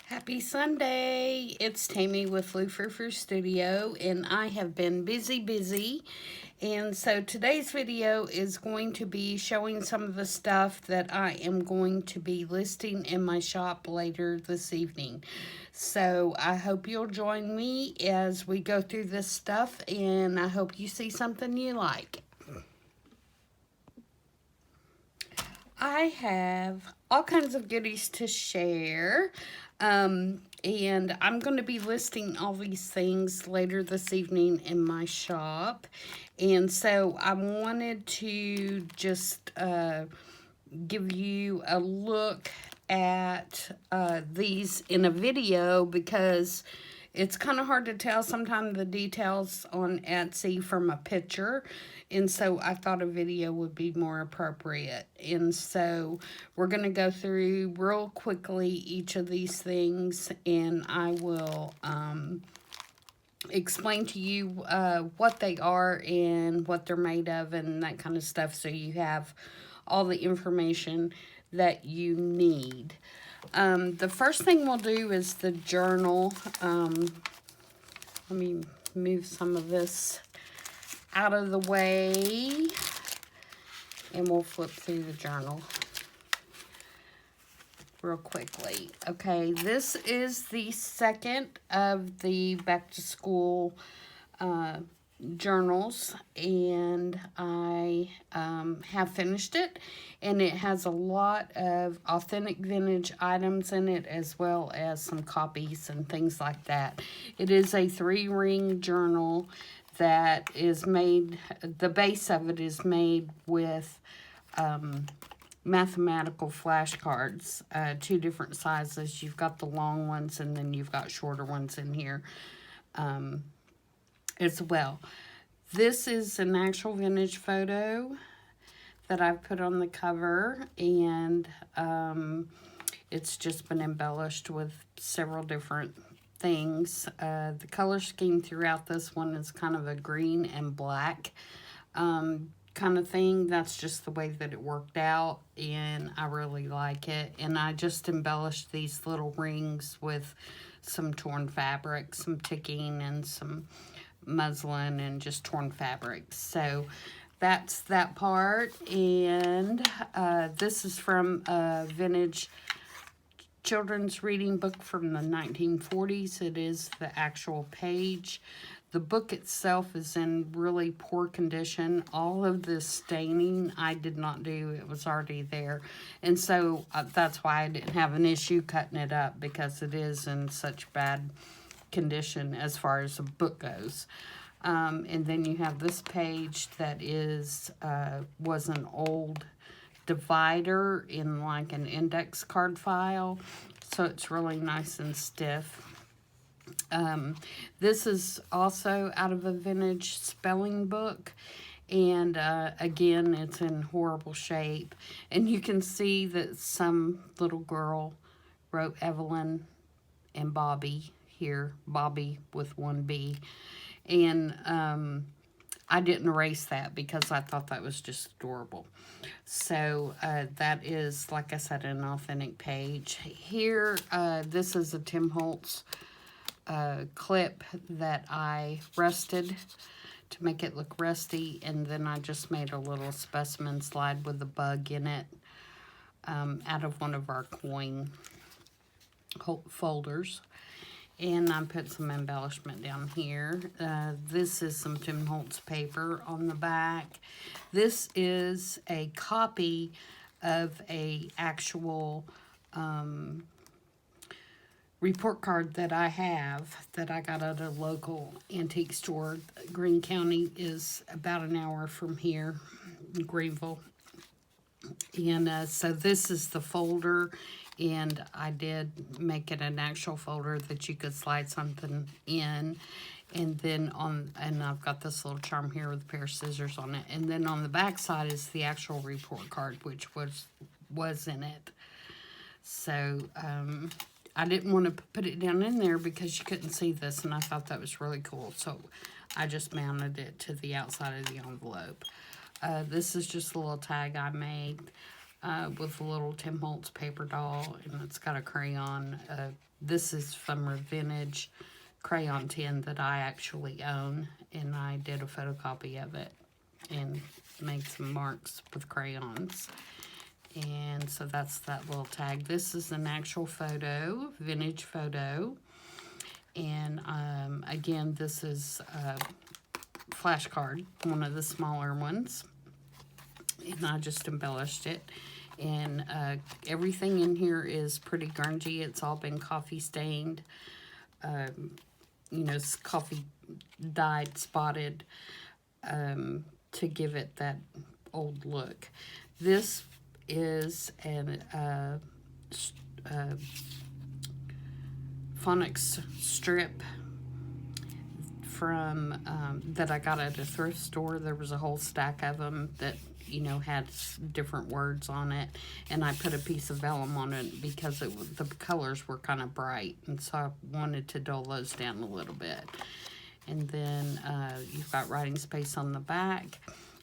Happy Sunday! It's Tammy with Frou-frou Studio, and I have been busy. And so today's video is going to be showing some of the stuff that I am going to be listing in my shop later this evening. So I hope you'll join me as we go through this stuff, and I hope you see something you like. I have all kinds of goodies to share. And I'm going to be listing all these things later this evening in my shop. And so I wanted to just give you a look at these in a video because it's kind of hard to tell sometimes the details on Etsy from a picture. And so I thought a video would be more appropriate. And so we're going to go through real quickly each of these things, and I will explain to you what they are and what they're made of and that kind of stuff, so you have all the information that you need. The first thing we'll do is the journal. Let me move some of this out of the way, and we'll flip through the journal real quickly. Okay, this is the second of the back to school journals, and I have finished it, and it has a lot of authentic vintage items in it, as well as some copies and things like that. It is a 3-ring journal that is made, the base of it is made with mathematical flashcards, 2 different sizes. You've got the long ones, and then you've got shorter ones in here as well. This is an actual vintage photo that I've put on the cover, and it's just been embellished with several different things. The color scheme throughout this one is kind of a green and black kind of thing. That's just the way that it worked out, and I really like it. And I just embellished these little rings with some torn fabric, some ticking, and some muslin, and just torn fabric. So that's that part. And this is from a vintage children's reading book from the 1940s. It is the actual page. The book itself is in really poor condition. All of this staining I did not do. It was already there. And so that's why I didn't have an issue cutting it up, because it is in such bad condition as far as the book goes. And then you have this page that is was an old divider in like an index card file, so it's really nice and stiff. This is also out of a vintage spelling book, and again, it's in horrible shape, and you can see that some little girl wrote Evelyn and Bobby here, Bobby with 1 B, and I didn't erase that because I thought that was just adorable. So that is, like I said, an authentic page. Here, this is a Tim Holtz clip that I rusted to make it look rusty, and then I just made a little specimen slide with a bug in it out of one of our coin folders. And I put some embellishment down here. This is some Tim Holtz paper on the back. This is a copy of a actual report card that I have that I got at a local antique store. Greene County is about an hour from here, Greenville. And so this is the folder, and I did make it an actual folder that you could slide something in. And then and I've got this little charm here with a pair of scissors on it. And then on the back side is the actual report card, which was in it. So I didn't want to put it down in there because you couldn't see this, and I thought that was really cool. So I just mounted it to the outside of the envelope. This is just a little tag I made. with a little Tim Holtz paper doll, and it's got a crayon. This is from a vintage crayon tin that I actually own, and I did a photocopy of it and made some marks with crayons. And so that's that little tag. This is an actual photo, vintage photo. And again, this is a flashcard, one of the smaller ones. And I just embellished it. And everything in here is pretty grungy. It's all been coffee stained. You know, it's coffee dyed, spotted, to give it that old look. This is an Phonics Strip from that I got at a thrift store. There was a whole stack of them that, you know, had different words on it, and I put a piece of vellum on it because the colors were kind of bright, and so I wanted to dull those down a little bit. And then you've got writing space on the back.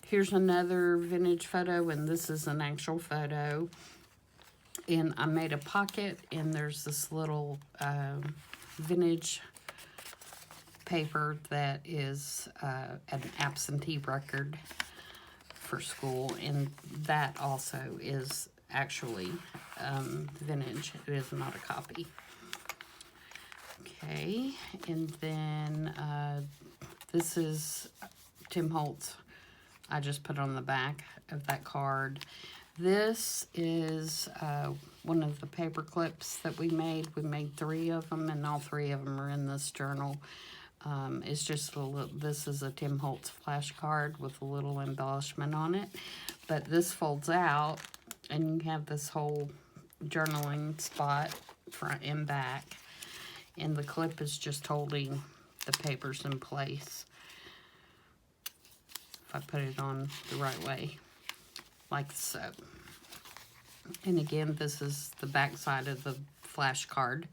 Here's another vintage photo, and this is an actual photo. And I made a pocket, and there's this little vintage paper that is an absentee record for school, and that also is actually vintage. It is not a copy. Okay, and then this is Tim Holtz. I just put on the back of that card. This is one of the paper clips that we made. We made 3 of them, and all 3 of them are in this journal. It's just a little, this is a Tim Holtz flashcard with a little embellishment on it. But this folds out, and you have this whole journaling spot front and back. And the clip is just holding the papers in place. If I put it on the right way, like so. And again, this is the back side of the flashcard.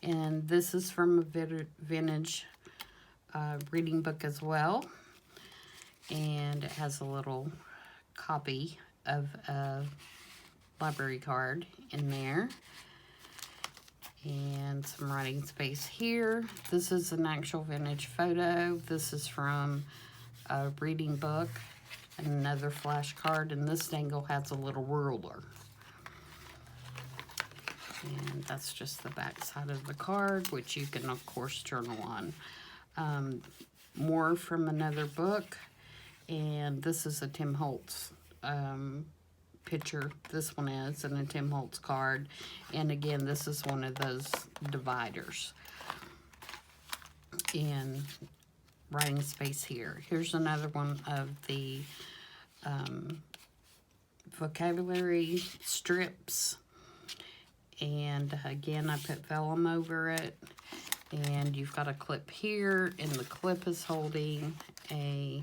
And this is from a vintage reading book as well. And it has a little copy of a library card in there. And some writing space here. This is an actual vintage photo. This is from a reading book. And another flashcard. And this dangle has a little ruler. And that's just the back side of the card, which you can, of course, journal on. More from another book. And this is a Tim Holtz picture. This one is, and a Tim Holtz card. And again, this is one of those dividers. And writing space here. Here's another one of the vocabulary strips. And again, I put vellum over it. And you've got a clip here, and the clip is holding a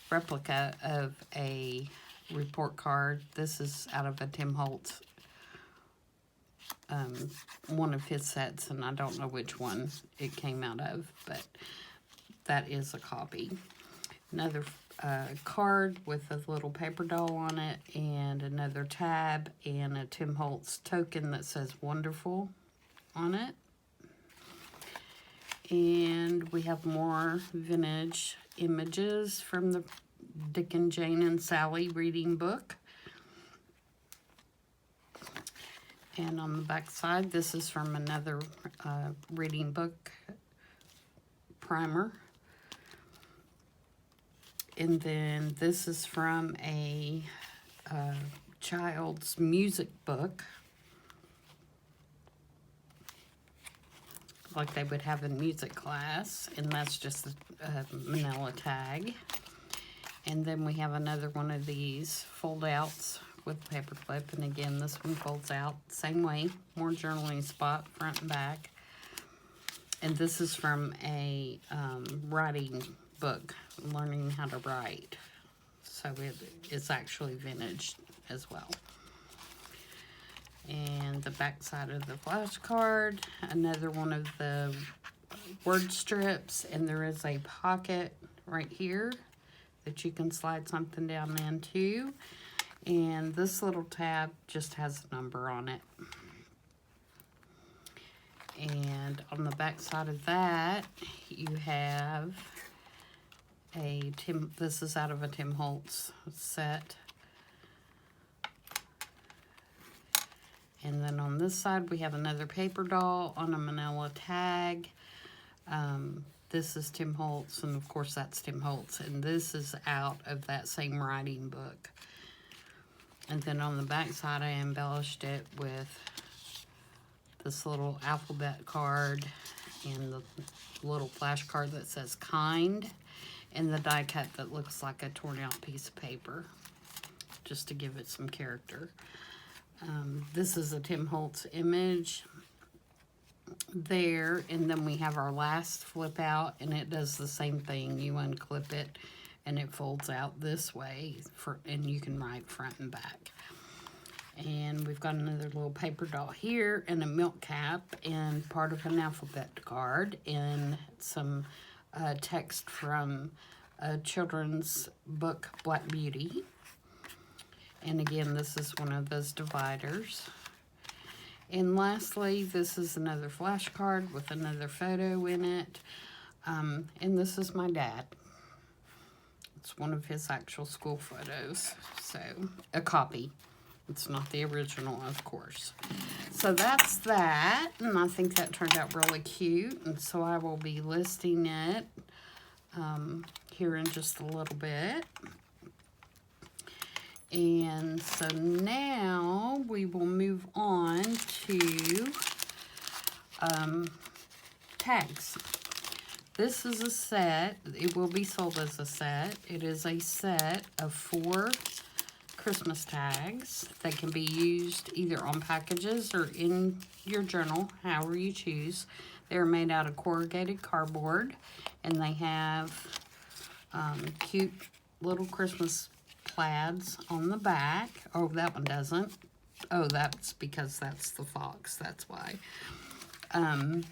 replica of a report card. This is out of a Tim Holtz, one of his sets, and I don't know which one it came out of, but that is a copy. Another card with a little paper doll on it, and another tab, and a Tim Holtz token that says wonderful on it. And we have more vintage images from the Dick and Jane and Sally reading book. And on the back side, this is from another reading book primer. And then this is from a child's music book, like they would have in music class, and that's just a manila tag. And then we have another one of these fold-outs with paper clip, and again, this one folds out same way, more journaling spot, front and back. And this is from a writing book, learning how to write. So it's actually vintage as well. And the back side of the flashcard, another one of the word strips, and there is a pocket right here that you can slide something down into. And this little tab just has a number on it. And on the back side of that, you have this is out of a Tim Holtz set. And then on this side, we have another paper doll on a manila tag. This is Tim Holtz, and of course that's Tim Holtz. And this is out of that same writing book. And then on the back side, I embellished it with this little alphabet card and the little flash card that says kind, and the die cut that looks like a torn out piece of paper, just to give it some character. This is a Tim Holtz image there, and then we have our last flip out, and it does the same thing. You unclip it and it folds out this way, and you can write front and back. And we've got another little paper doll here, and a milk cap, and part of an alphabet card, and some text from a children's book, Black Beauty. And again, this is one of those dividers. And lastly, this is another flashcard with another photo in it. And this is my dad. It's one of his actual school photos. So, a copy. It's not the original, of course. So that's that. And I think that turned out really cute. And so I will be listing it here in just a little bit. And so now we will move on to tags. This is a set. It will be sold as a set. It is a set of 4 Christmas tags that can be used either on packages or in your journal, however you choose. They're made out of corrugated cardboard, and they have cute little Christmas plaids on the back. Oh, that one doesn't. Oh, that's because that's the fox. That's why. And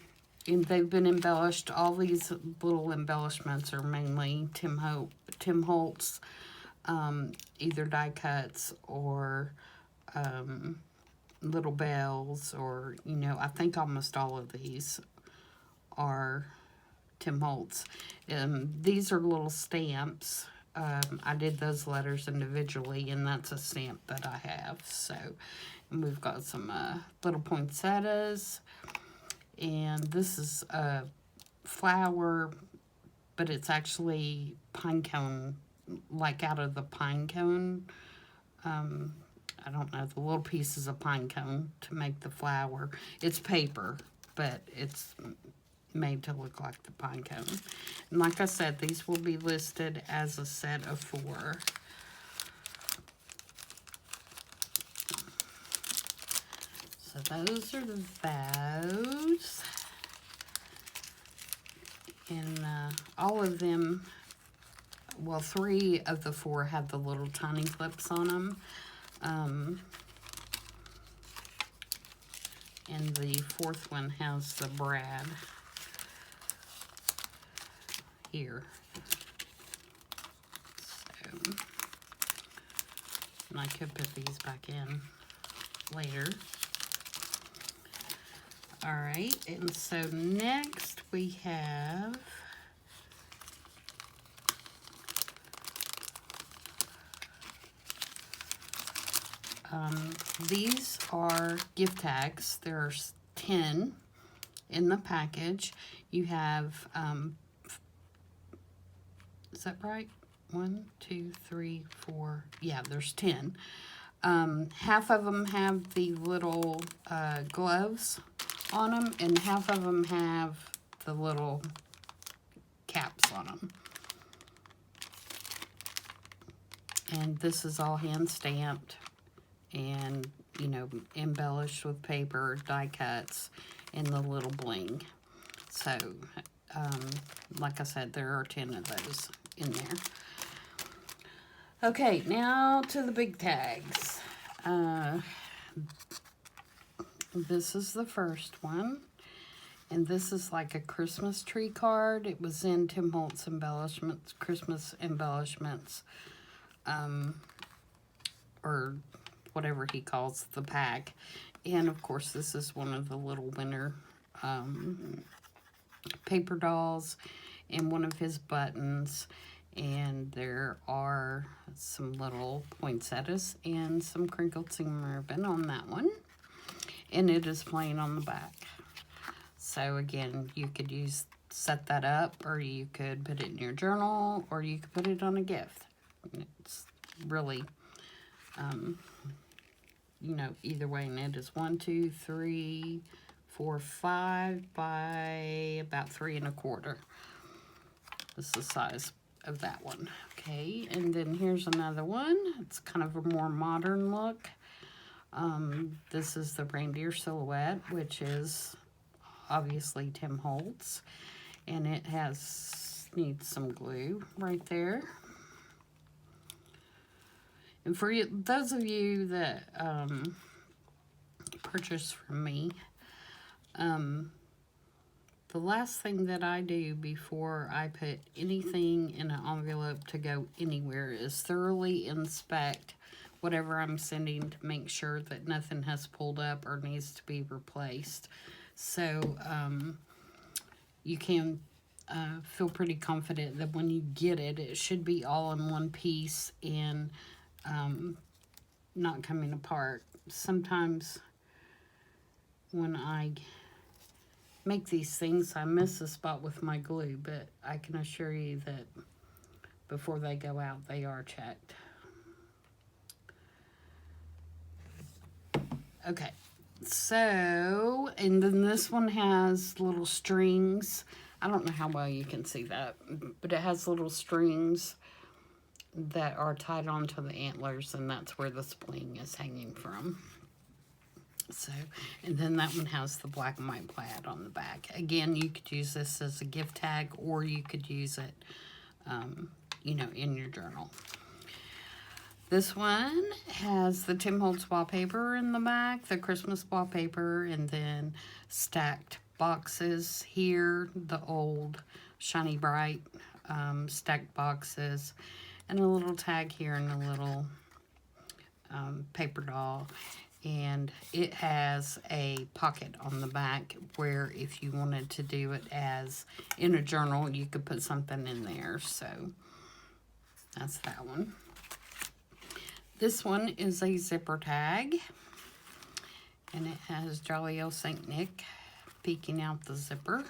they've been embellished. All these little embellishments are mainly Tim Holtz, either die cuts or little bells, or, you know, I think almost all of these are Tim Holtz. These are little stamps. I did those letters individually, and that's a stamp that I have. So, and we've got some little poinsettias, and this is a flower, but it's actually pine cone, like out of the pine cone. I don't know, the little pieces of pine cone to make the flower. It's paper, but it's made to look like the pine cone. And like I said, these will be listed as a set of 4. So those are those. And all of them, well, 3 of the 4 have the little tiny clips on them. And the 4th one has the brad here. So, and I could put these back in later. Alright, and so next we have these are gift tags. There's 10 in the package. You have is that right? 1, 2, 3, 4. Yeah, there's 10. Half of them have the little gloves on them, and half of them have the little caps on them. And this is all hand stamped and, you know, embellished with paper, die cuts, and the little bling. So, like I said, there are 10 of those in there. Okay, now to the big tags. This is the first one, and this is like a Christmas tree card. It was in Tim Holtz embellishments, Christmas embellishments, or whatever he calls the pack. And of course, this is one of the little winter paper dolls, and one of his buttons. And there are some little poinsettias and some crinkled seam ribbon on that one. And it is plain on the back. So again, you could set that up, or you could put it in your journal, or you could put it on a gift. It's really, you know, either way. And it is 1, 2, 3, 4, 5 by about 3 1/4. This is the size of that one. Okay, and then here's another one. It's kind of a more modern look. This is the reindeer silhouette, which is obviously Tim Holtz, and it needs some glue right there. And for those of you that purchase from me, the last thing that I do before I put anything in an envelope to go anywhere is thoroughly inspect whatever I'm sending to make sure that nothing has pulled up or needs to be replaced. So you can feel pretty confident that when you get it, it should be all in one piece and not coming apart. Sometimes when I make these things, I miss a spot with my glue, but I can assure you that before they go out, they are checked. Okay, so, and then this one has little strings. I don't know how well you can see that, but it has little strings that are tied onto the antlers, and that's where the spleen is hanging from. So, and then that one has the black and white plaid on the back. Again, you could use this as a gift tag, or you could use it, you know, in your journal. This one has the Tim Holtz wallpaper in the back, the Christmas wallpaper, and then stacked boxes here, the old Shiny Bright stacked boxes, and a little tag here and a little paper doll. And it has a pocket on the back where if you wanted to do it as in a journal, you could put something in there. So that's that one. This one is a zipper tag, and it has Jolly Old Saint Nick peeking out the zipper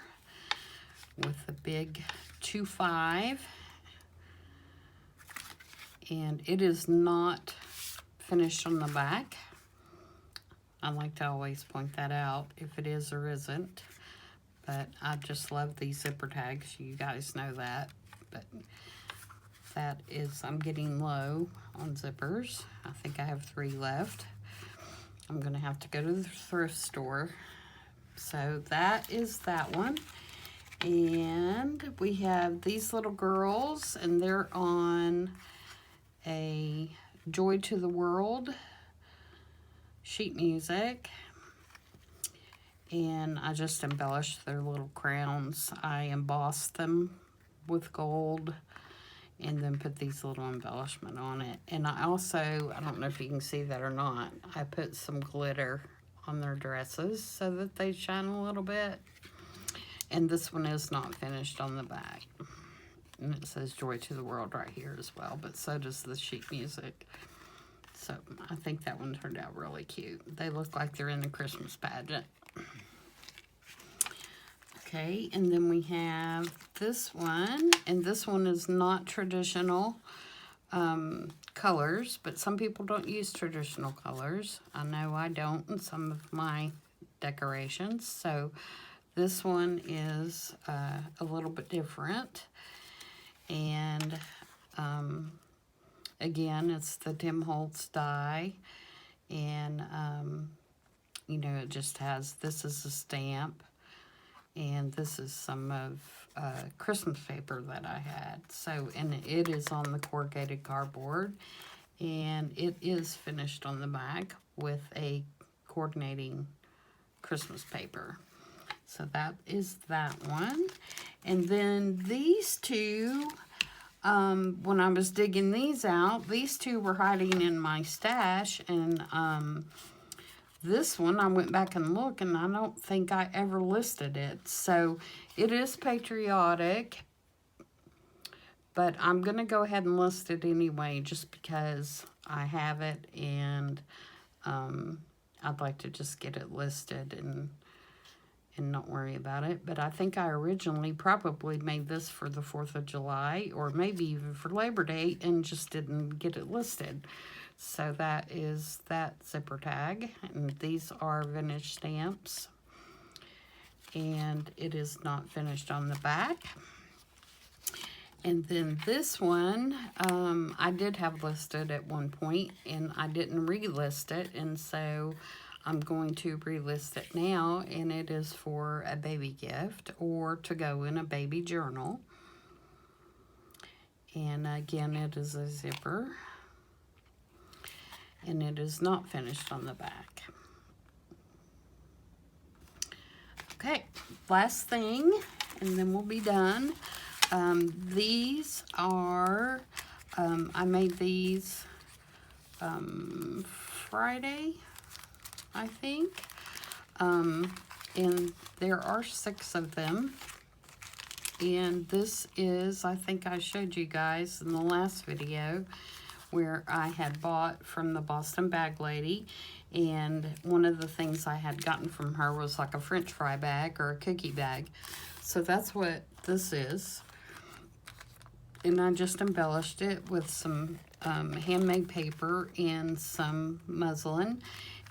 with a big 2-5. And it is not finished on the back. I like to always point that out if it is or isn't. But I just love these zipper tags. You guys know that. But that is, I'm getting low on zippers. I think I have 3 left. I'm going to have to go to the thrift store. So that is that one. And we have these little girls, and they're on a Joy to the World sheet music, and I just embellished their little crowns. I embossed them with gold and then put these little embellishment on it. And I also, I don't know if you can see that or not, I put some glitter on their dresses so that they shine a little bit. And this one is not finished on the back, and it says Joy to the World right here as well, but so does the sheet music. So I think that one turned out really cute. They look like they're in the Christmas pageant. Okay, and then we have this one, and this one is not traditional colors, but some people don't use traditional colors. I know I don't in some of my decorations. So this one is a little bit different, and again, it's the Tim Holtz die, and, you know, it just has, this is a stamp, and this is some of Christmas paper that I had. So, and it is on the corrugated cardboard, and it is finished on the back with a coordinating Christmas paper. So that is that one. And then these two, when I was digging these out, these two were hiding in my stash, and this one, I went back and looked, and I don't think I ever listed it. So, it is patriotic, but I'm going to go ahead and list it anyway, just because I have it, and I'd like to just get it listed and not worry about it. But I think I originally probably made this for the 4th of July, or maybe even for Labor Day, and just didn't get it listed. So that is that zipper tag, and these are vintage stamps, and it is not finished on the back. And then this one, I did have listed at one point, and I didn't relist it, and so I'm going to relist it now, and it is for a baby gift or to go in a baby journal. And again, it is a zipper, and it is not finished on the back. Okay, last thing, and then we'll be done. These are, I made these Friday, I think, and there are 6 of them, and this is, I think I showed you guys in the last video, where I had bought from the Boston Bag Lady, and one of the things I had gotten from her was like a French fry bag or a cookie bag, so that's what this is, and I just embellished it with some handmade paper and some muslin.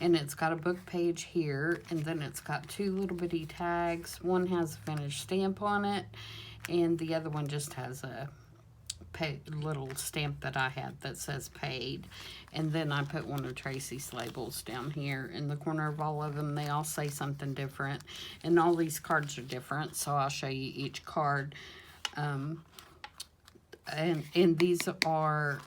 And it's got a book page here, and then it's got 2 little bitty tags. One has a finished stamp on it, and the other one just has a little stamp that I had that says paid. And then I put one of Tracy's labels down here in the corner of all of them. They all say something different, and all these cards are different, so I'll show you each card. And these are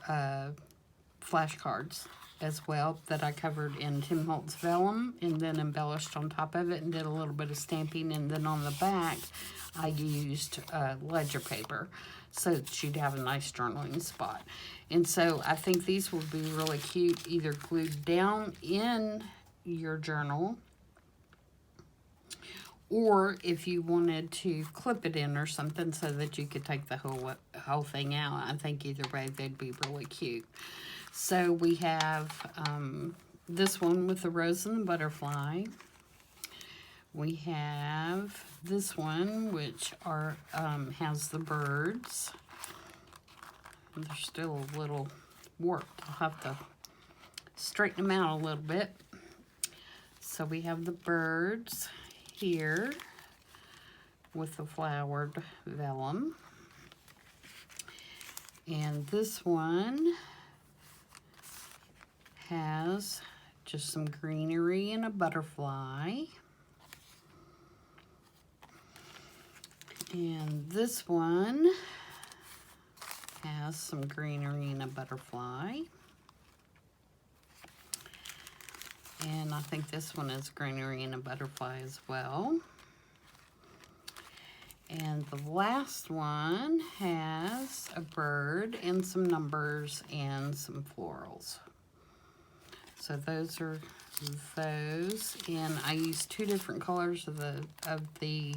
flashcards as well that I covered in Tim Holtz vellum and then embellished on top of it and did a little bit of stamping, and then on the back I used ledger paper so that you'd have a nice journaling spot. And so I think these would be really cute either glued down in your journal, or if you wanted to clip it in or something so that you could take the whole thing out. I think either way they'd be really cute. So we have this one with the rose and the butterfly. We have this one, which has the birds. They're still a little warped. I'll have to straighten them out a little bit. So we have the birds here with the flowered vellum. And this one has just some greenery and a butterfly. And this one has some greenery and a butterfly. And I think this one is greenery and a butterfly as well. And the last one has a bird and some numbers and some florals. So those are those, and I used 2 different colors of the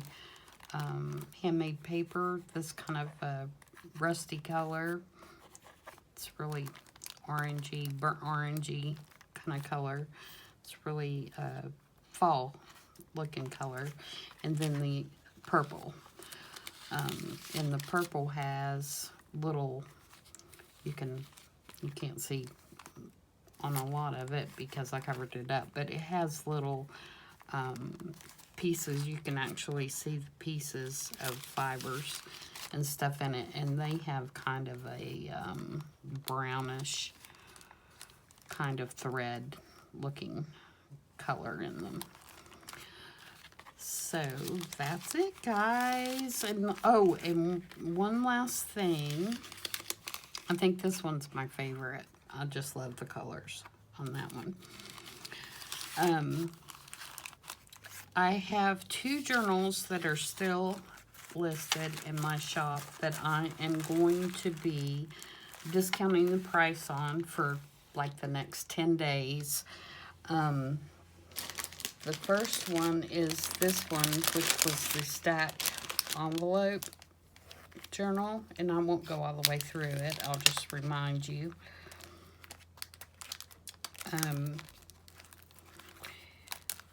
handmade paper. This kind of rusty color. It's really orangey, burnt orangey kind of color. It's really fall looking color, and then the purple. And the purple has little. You can't see on a lot of it because I covered it up, but it has little pieces. You can actually see the pieces of fibers and stuff in it, and they have kind of a brownish kind of thread looking color in them. So that's it, guys. And oh, and one last thing. I think this one's my favorite. I just love the colors on that one. I have 2 journals that are still listed in my shop that I am going to be discounting the price on for like the next 10 days. The first one is this one, which was the stacked envelope journal, and I won't go all the way through it. I'll just remind you.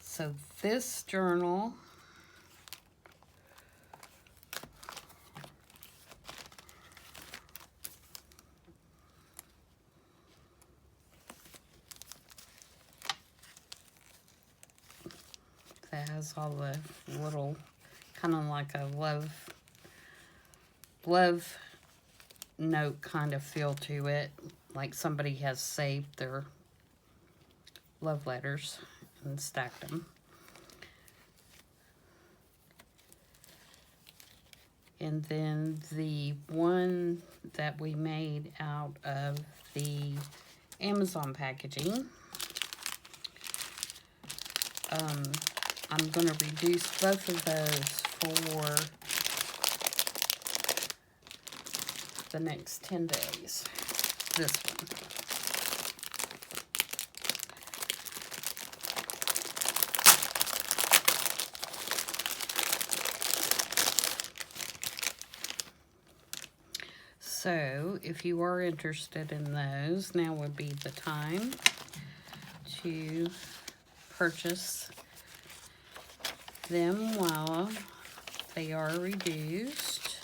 So this journal that has all the little, kind of like a love note kind of feel to it, like somebody has saved their love letters and stacked them. And then the one that we made out of the Amazon packaging, I'm going to reduce both of those for the next 10 days. This one. So, if you are interested in those, now would be the time to purchase them while they are reduced.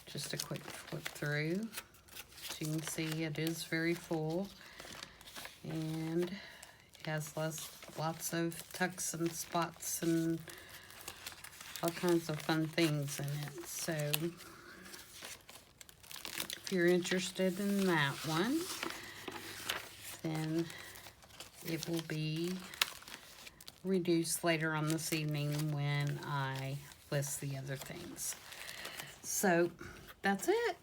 Just a quick flip through. As you can see, it is very full, and it has lots of tucks and spots and all kinds of fun things in it. So if you're interested in that one, then it will be reduced later on this evening when I list the other things. So that's it.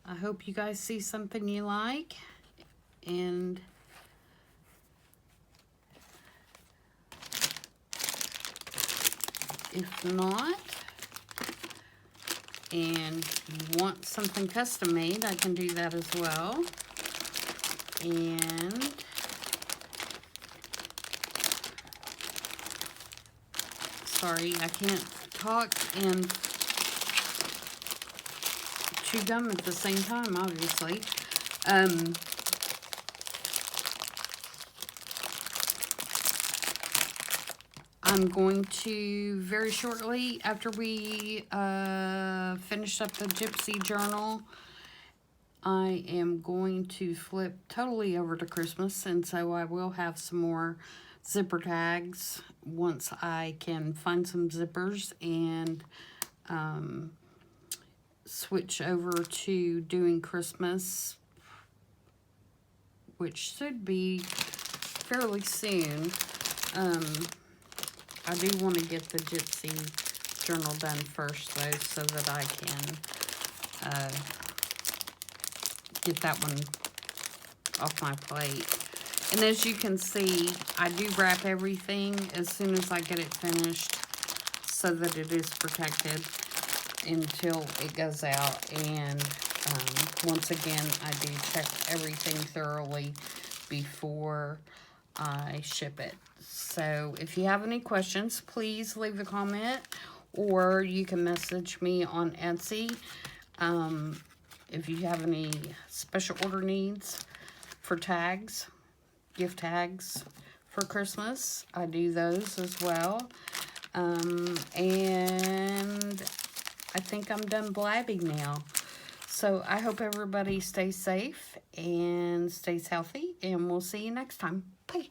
I hope you guys see something you like, and if not, and you want something custom made, I can do that as well. And sorry, I can't talk and chew gum at the same time, obviously. I'm going to, very shortly after we finish up the Gypsy Journal, I am going to flip totally over to Christmas, and so I will have some more zipper tags once I can find some zippers and switch over to doing Christmas, which should be fairly soon. I do want to get the Gypsy Journal done first, though, so that I can get that one off my plate. And as you can see, I do wrap everything as soon as I get it finished so that it is protected until it goes out. And once again, I do check everything thoroughly before I ship it. So if you have any questions, please leave a comment, or you can message me on Etsy. If you have any special order needs for tags, gift tags for Christmas, I do those as well. And I think I'm done blabbing now. So I hope everybody stays safe and stays healthy, and we'll see you next time. Bye.